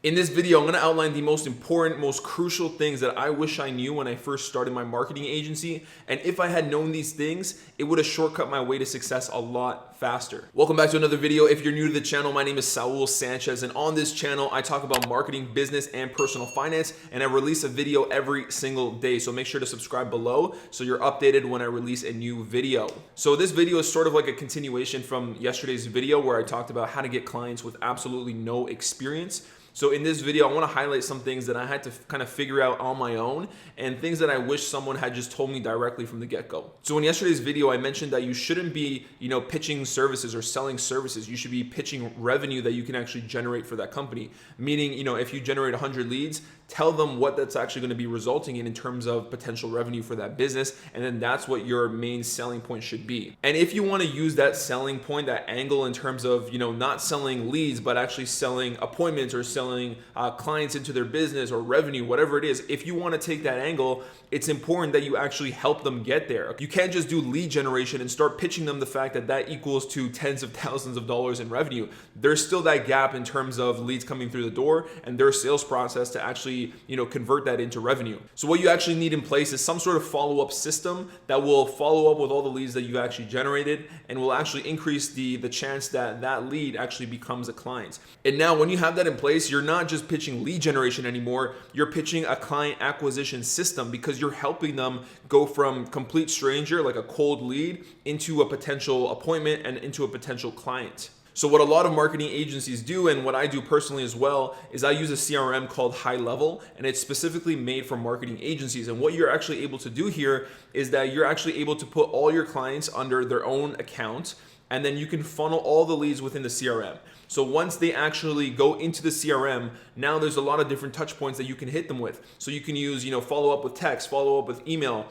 In this video, I'm going to outline the most important, most crucial things that I wish I knew when I first started my marketing agency. And if I had known these things, it would have shortcut my way to success a lot faster. Welcome back to another video. If you're new to the channel, my name is Saul Sanchez. And on this channel, I talk about marketing, business, and personal finance. And I release a video every single day. So make sure to subscribe below so you're updated when I release a new video. So this video is sort of like a continuation from yesterday's video where I talked about how to get clients with absolutely no experience. So in this video, I want to highlight some things that I had to kind of figure out on my own and things that I wish someone had just told me directly from the get-go. So in yesterday's video, I mentioned that you shouldn't be, pitching services or selling services. You should be pitching revenue that you can actually generate for that company. Meaning, if you generate 100 leads, tell them what that's actually going to be resulting in terms of potential revenue for that business. And then that's what your main selling point should be. And if you want to use that selling point, that angle in terms of, not selling leads, but actually selling appointments or selling clients into their business or revenue, whatever it is, if you want to take that angle, it's important that you actually help them get there. You can't just do lead generation and start pitching them the fact that that equals to tens of thousands of dollars in revenue. There's still that gap in terms of leads coming through the door and their sales process to actually, convert that into revenue. So what you actually need in place is some sort of follow-up system that will follow up with all the leads that you actually generated and will actually increase the chance that that lead actually becomes a client. And now when you have that in place, you're not just pitching lead generation anymore, you're pitching a client acquisition system because you're helping them go from complete stranger, like a cold lead, into a potential appointment and into a potential client. So what a lot of marketing agencies do, and what I do personally as well, is I use a CRM called HighLevel, and it's specifically made for marketing agencies. And what you're actually able to do here is that you're actually able to put all your clients under their own account, and then you can funnel all the leads within the CRM. So once they actually go into the CRM, now there's a lot of different touch points that you can hit them with. So you can use, follow up with text, follow up with email,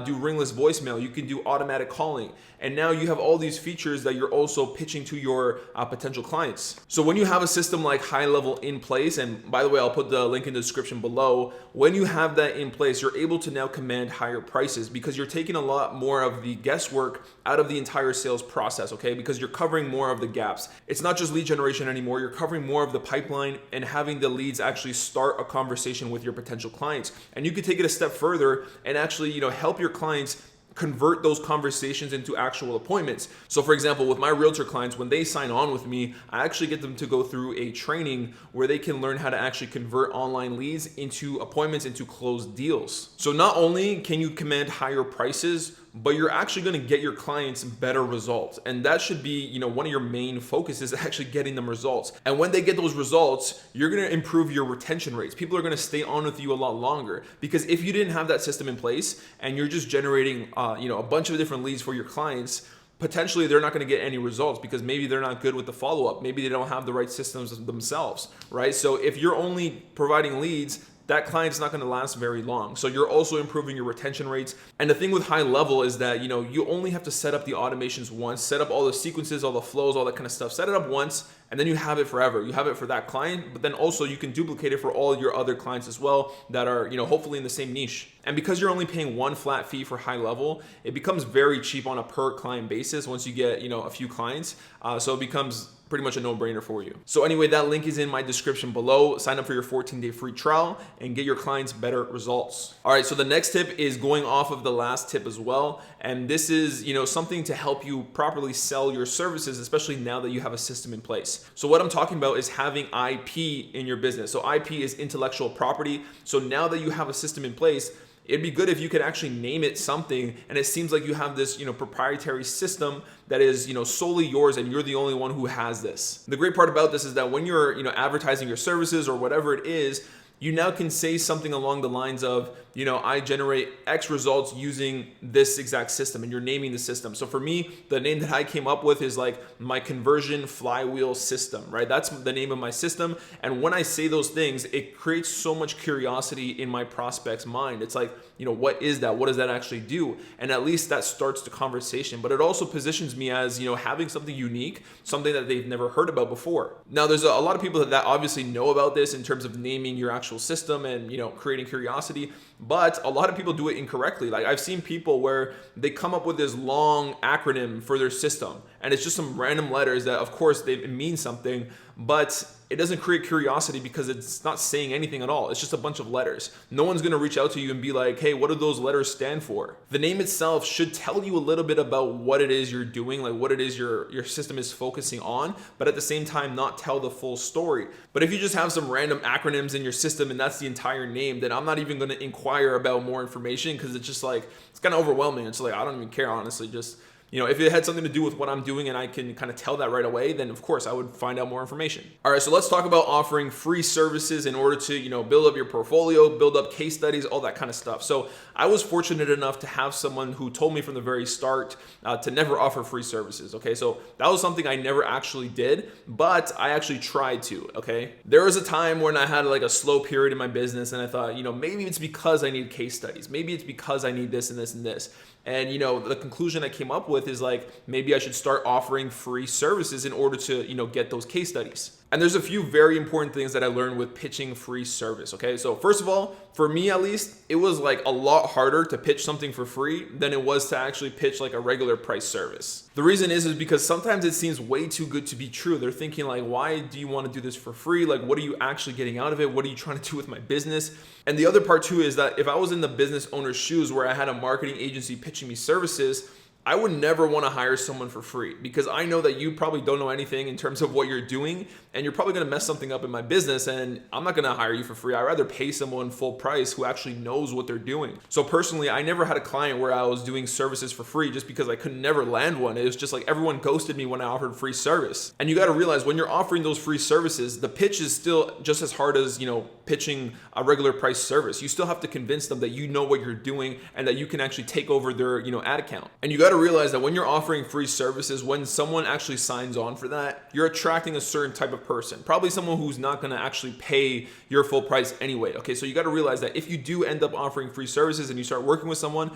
do ringless voicemail. You can do automatic calling. And now you have all these features that you're also pitching to your potential clients. So when you have a system like HighLevel in place, and by the way, I'll put the link in the description below. When you have that in place, you're able to now command higher prices because you're taking a lot more of the guesswork out of the entire sales process, okay? Because you're covering more of the gaps. It's not just lead generation anymore. You're covering more of the pipeline and having the leads actually start a conversation with your potential clients. And you could take it a step further and actually, help your clients convert those conversations into actual appointments. So for example, with my realtor clients, when they sign on with me, I actually get them to go through a training where they can learn how to actually convert online leads into appointments, into closed deals. So not only can you command higher prices, but you're actually going to get your clients better results. And that should be, one of your main focuses, actually getting them results. And when they get those results, you're going to improve your retention rates. People are going to stay on with you a lot longer, because if you didn't have that system in place and you're just generating, a bunch of different leads for your clients, potentially they're not going to get any results because maybe they're not good with the follow-up. Maybe they don't have the right systems themselves, right? So if you're only providing leads, that client's not going to last very long. So you're also improving your retention rates. And the thing with HighLevel is that, you only have to set up the automations once, set up all the sequences, all the flows, all that kind of stuff, set it up once, and then you have it forever. You have it for that client, but then also you can duplicate it for all your other clients as well that are, hopefully in the same niche. And because you're only paying one flat fee for HighLevel, it becomes very cheap on a per client basis once you get, a few clients. So it becomes pretty much a no-brainer for you. So anyway, that link is in my description below. Sign up for your 14-day free trial and get your clients better results. All right, so the next tip is going off of the last tip as well. And this is, something to help you properly sell your services, especially now that you have a system in place. So what I'm talking about is having IP in your business. So IP is intellectual property. So now that you have a system in place, it'd be good if you could actually name it something, and it seems like you have this, proprietary system that is, solely yours, and you're the only one who has this. The great part about this is that when you're, advertising your services or whatever it is, you now can say something along the lines of, I generate X results using this exact system, and you're naming the system. So for me, the name that I came up with is like my conversion flywheel system, right? That's the name of my system. And when I say those things, it creates so much curiosity in my prospect's mind. It's like, what is that? What does that actually do? And at least that starts the conversation, but it also positions me as, having something unique, something that they've never heard about before. Now, there's a lot of people that obviously know about this in terms of naming your actual system and, creating curiosity. But a lot of people do it incorrectly. Like I've seen people where they come up with this long acronym for their system and it's just some random letters that, of course, they mean something, but it doesn't create curiosity because it's not saying anything at all. It's just a bunch of letters. No one's gonna reach out to you and be like, hey, what do those letters stand for? The name itself should tell you a little bit about what it is you're doing, like what it is your system is focusing on, but at the same time, not tell the full story. But if you just have some random acronyms in your system and that's the entire name, then I'm not even gonna inquire about more information because it's just like, it's kind of overwhelming. It's like, I don't even care, honestly. Just, if it had something to do with what I'm doing and I can kind of tell that right away, then of course I would find out more information. All right, so let's talk about offering free services in order to, build up your portfolio, build up case studies, all that kind of stuff. So I was fortunate enough to have someone who told me from the very start to never offer free services, okay? So that was something I never actually did, but I actually tried to, okay? There was a time when I had like a slow period in my business and I thought, maybe it's because I need case studies. Maybe it's because I need this and this and this. And the conclusion I came up with is like, maybe I should start offering free services in order to, get those case studies. And there's a few very important things that I learned with pitching free service, okay? So first of all, for me at least, it was like a lot harder to pitch something for free than it was to actually pitch like a regular price service. The reason is because sometimes it seems way too good to be true. They're thinking like, why do you want to do this for free? Like, what are you actually getting out of it? What are you trying to do with my business? And the other part too is that if I was in the business owner's shoes where I had a marketing agency pitching me services, I would never want to hire someone for free because I know that you probably don't know anything in terms of what you're doing and you're probably going to mess something up in my business, and I'm not going to hire you for free. I'd rather pay someone full price who actually knows what they're doing. So personally, I never had a client where I was doing services for free just because I could never land one. It was just like everyone ghosted me when I offered free service. And you got to realize when you're offering those free services, the pitch is still just as hard as, pitching a regular price service. You still have to convince them that you know what you're doing and that you can actually take over their, ad account. And you got to realize that when you're offering free services, when someone actually signs on for that, you're attracting a certain type of person, probably someone who's not going to actually pay your full price anyway. Okay, so you got to realize that if you do end up offering free services and you start working with someone,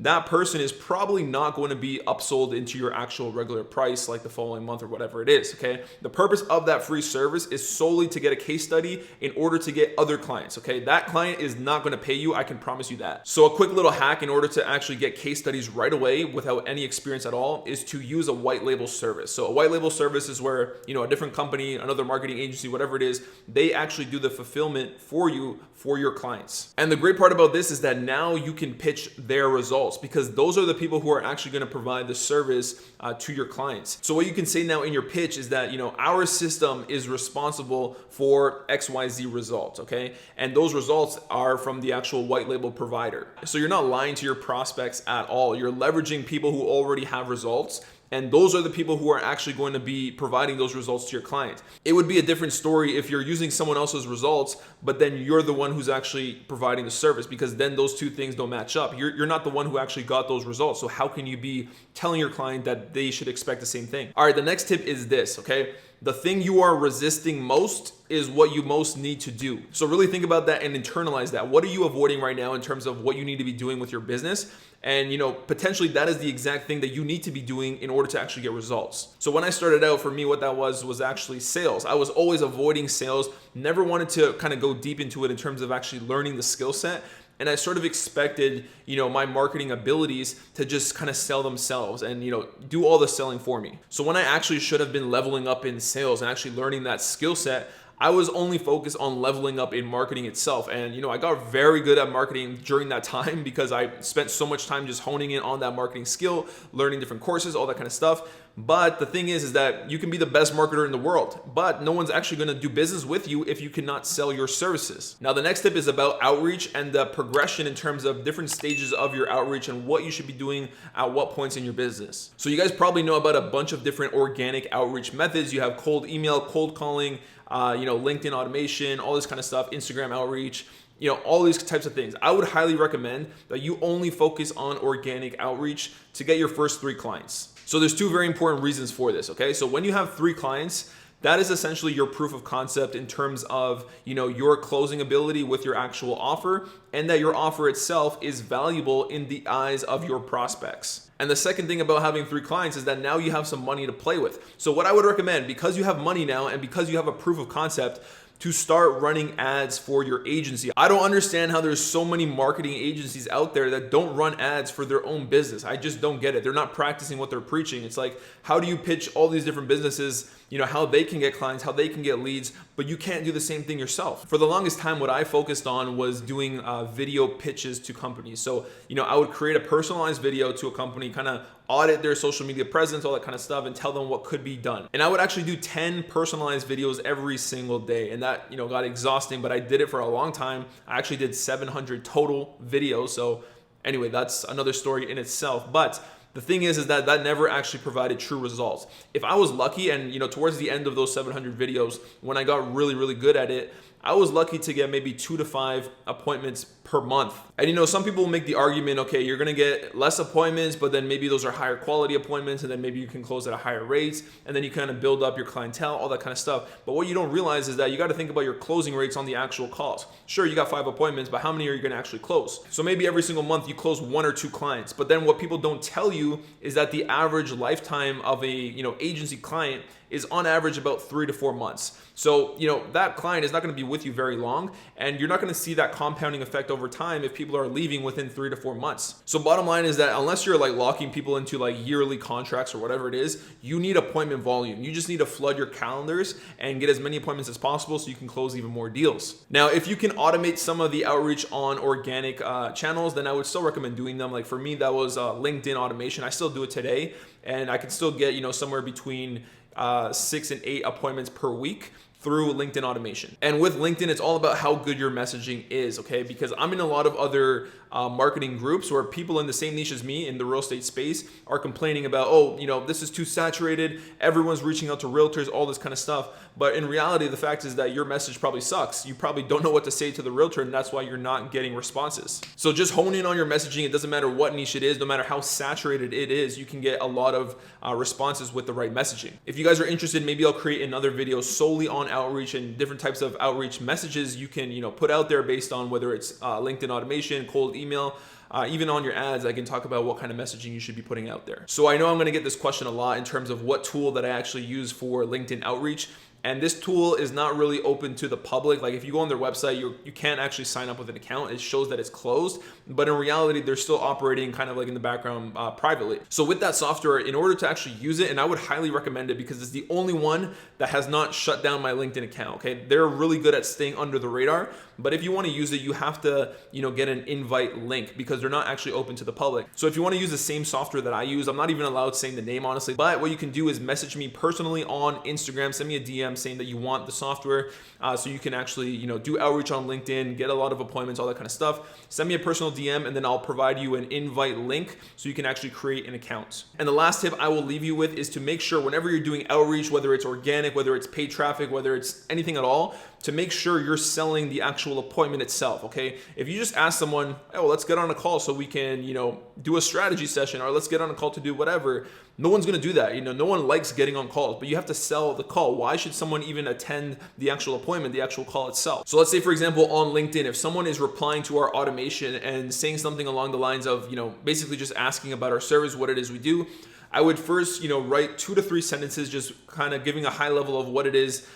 that person is probably not going to be upsold into your actual regular price like the following month or whatever it is, okay? The purpose of that free service is solely to get a case study in order to get other clients, okay? That client is not going to pay you, I can promise you that. So a quick little hack in order to actually get case studies right away without any experience at all is to use a white label service. So a white label service is where, a different company, another marketing agency, whatever it is, they actually do the fulfillment for you, for your clients. And the great part about this is that now you can pitch their results, because those are the people who are actually going to provide the service to your clients. So what you can say now in your pitch is that, our system is responsible for XYZ results, okay? And those results are from the actual white label provider. So you're not lying to your prospects at all. You're leveraging people who already have results, and those are the people who are actually going to be providing those results to your client. It would be a different story if you're using someone else's results, but then you're the one who's actually providing the service, because then those two things don't match up. You're not the one who actually got those results. So how can you be telling your client that they should expect the same thing? All right, the next tip is this, okay? The thing you are resisting most is what you most need to do. So really think about that and internalize that. What are you avoiding right now in terms of what you need to be doing with your business? And potentially that is the exact thing that you need to be doing in order to actually get results. So when I started out, for me, what that was actually sales. I was always avoiding sales, never wanted to kind of go deep into it in terms of actually learning the skill set. And I sort of expected, my marketing abilities to just kind of sell themselves and, do all the selling for me. So when I actually should have been leveling up in sales and actually learning that skill set, I was only focused on leveling up in marketing itself. And, I got very good at marketing during that time because I spent so much time just honing in on that marketing skill, learning different courses, all that kind of stuff. But the thing is that you can be the best marketer in the world, but no one's actually going to do business with you if you cannot sell your services. Now, the next tip is about outreach and the progression in terms of different stages of your outreach and what you should be doing at what points in your business. So you guys probably know about a bunch of different organic outreach methods. You have cold email, cold calling, LinkedIn automation, all this kind of stuff, Instagram outreach, all these types of things. I would highly recommend that you only focus on organic outreach to get your first 3 clients. So there's 2 very important reasons for this, okay? So when you have 3 clients, that is essentially your proof of concept in terms of, your closing ability with your actual offer, and that your offer itself is valuable in the eyes of your prospects. And the second thing about having 3 clients is that now you have some money to play with. So what I would recommend, because you have money now and because you have a proof of concept, to start running ads for your agency. I don't understand how there's so many marketing agencies out there that don't run ads for their own business. I just don't get it. They're not practicing what they're preaching. It's like, how do you pitch all these different businesses, how they can get clients, how they can get leads, but you can't do the same thing yourself? For the longest time, what I focused on was doing video pitches to companies. So, I would create a personalized video to a company, kind of audit their social media presence, all that kind of stuff, and tell them what could be done. And I would actually do 10 personalized videos every single day. And that, got exhausting, but I did it for a long time. I actually did 700 total videos. So anyway, that's another story in itself. But the thing is that never actually provided true results. If I was lucky and, towards the end of those 700 videos, when I got really, really good at it, I was lucky to get maybe 2 to 5 appointments per month. And some people make the argument, okay, you're gonna get less appointments, but then maybe those are higher quality appointments, and then maybe you can close at a higher rate, and then you kind of build up your clientele, all that kind of stuff. But what you don't realize is that you gotta think about your closing rates on the actual calls. Sure, you got 5 appointments, but how many are you gonna actually close? So maybe every single month you close 1 or 2 clients. But then what people don't tell you is that the average lifetime of a agency client is on average about 3 to 4 months. So, that client is not going to be with you very long, and you're not going to see that compounding effect over time if people are leaving within 3 to 4 months. So bottom line is that unless you're locking people into yearly contracts or whatever it is, you need appointment volume. You just need to flood your calendars and get as many appointments as possible so you can close even more deals. Now, if you can automate some of the outreach on organic channels, then I would still recommend doing them. Like for me, that was LinkedIn automation. I still do it today, and I can still get, somewhere between 6 and 8 appointments per week through LinkedIn automation. And with LinkedIn, it's all about how good your messaging is, okay? Because I'm in a lot of other marketing groups where people in the same niche as me in the real estate space are complaining about, this is too saturated, everyone's reaching out to realtors, all this kind of stuff. But in reality, the fact is that your message probably sucks. You probably don't know what to say to the realtor, and that's why you're not getting responses. So just hone in on your messaging. It doesn't matter what niche it is, no matter how saturated it is, you can get a lot of responses with the right messaging. If you guys are interested, maybe I'll create another video solely on outreach and different types of outreach messages you can put out there based on whether it's LinkedIn automation, cold email, even on your ads. I can talk about what kind of messaging you should be putting out there. So I know I'm going to get this question a lot in terms of what tool that I actually use for LinkedIn outreach. And this tool is not really open to the public. Like if you go on their website, you can't actually sign up with an account. It shows that it's closed, but in reality, they're still operating kind of like in the background privately. So with that software, in order to actually use it, and I would highly recommend it because it's the only one that has not shut down my LinkedIn account, okay? They're really good at staying under the radar, but if you want to use it, you have to, get an invite link because they're not actually open to the public. So if you want to use the same software that I use, I'm not even allowed saying the name, honestly, but what you can do is message me personally on Instagram, send me a DM saying that you want the software so you can actually do outreach on LinkedIn, get a lot of appointments, all that kind of stuff. Send me a personal DM and then I'll provide you an invite link so you can actually create an account. And the last tip I will leave you with is to make sure whenever you're doing outreach, whether it's organic, whether it's paid traffic, whether it's anything at all, to make sure you're selling the actual appointment itself, okay? If you just ask someone, oh, let's get on a call so we can, do a strategy session, or let's get on a call to do whatever, no one's gonna do that. No one likes getting on calls, but you have to sell the call. Why should someone even attend the actual appointment, the actual call itself? So let's say, for example, on LinkedIn, if someone is replying to our automation and saying something along the lines of, basically just asking about our service, what it is we do, I would first, write 2 to 3 sentences, just kind of giving a high level of what it is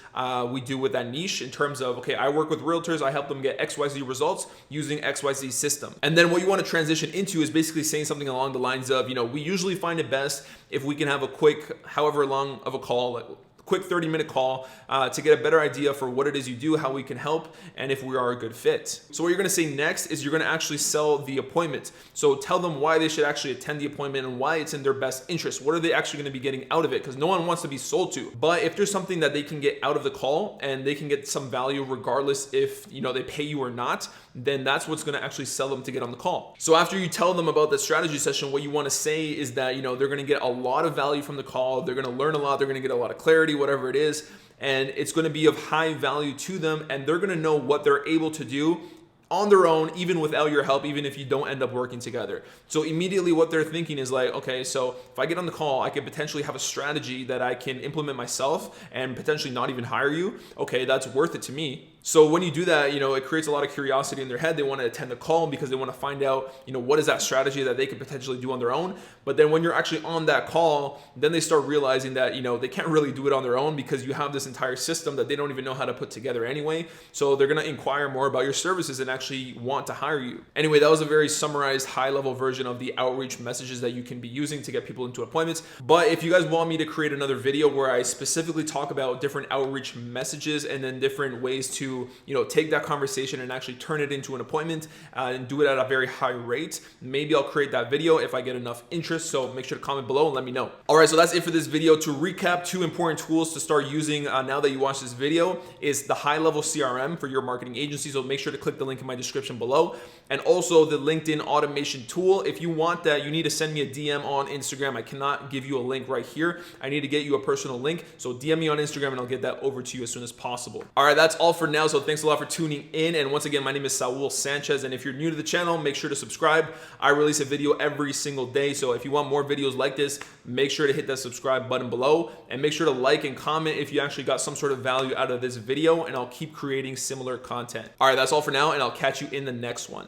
we do with that niche in terms of, okay, I work with realtors, I help them get XYZ results using XYZ system. And then what you want to transition into is basically saying something along the lines of, we usually find it best if we can have a quick, however long of a call, like quick 30-minute call to get a better idea for what it is you do, how we can help, and if we are a good fit. So what you're gonna say next is you're gonna actually sell the appointment. So tell them why they should actually attend the appointment and why it's in their best interest. What are they actually gonna be getting out of it? Because no one wants to be sold to. But if there's something that they can get out of the call and they can get some value regardless if they pay you or not, then that's what's gonna actually sell them to get on the call. So after you tell them about the strategy session, what you wanna say is that they're gonna get a lot of value from the call, they're gonna learn a lot, they're gonna get a lot of clarity, whatever it is, and it's going to be of high value to them, and they're going to know what they're able to do on their own, even without your help, even if you don't end up working together. So immediately what they're thinking is like, okay, so if I get on the call, I could potentially have a strategy that I can implement myself and potentially not even hire you. Okay, that's worth it to me. So when you do that, it creates a lot of curiosity in their head. They want to attend the call because they want to find out, what is that strategy that they could potentially do on their own. But then when you're actually on that call, then they start realizing that, they can't really do it on their own because you have this entire system that they don't even know how to put together anyway. So they're going to inquire more about your services and actually want to hire you. Anyway, that was a very summarized high-level version of the outreach messages that you can be using to get people into appointments. But if you guys want me to create another video where I specifically talk about different outreach messages and then different ways to, take that conversation and actually turn it into an appointment and do it at a very high rate, maybe I'll create that video if I get enough interest. So make sure to comment below and let me know. All right, so that's it for this video. To recap, 2 important tools to start using now that you watch this video is the HighLevel CRM for your marketing agency. So make sure to click the link in my description below. And also the LinkedIn automation tool. If you want that, you need to send me a DM on Instagram. I cannot give you a link right here. I need to get you a personal link. So DM me on Instagram and I'll get that over to you as soon as possible. All right, that's all for now. So thanks a lot for tuning in. And once again, my name is Saul Sanchez. And if you're new to the channel, make sure to subscribe. I release a video every single day. So if you want more videos like this, make sure to hit that subscribe button below and make sure to like and comment if you actually got some sort of value out of this video, and I'll keep creating similar content. All right, that's all for now, and I'll catch you in the next one.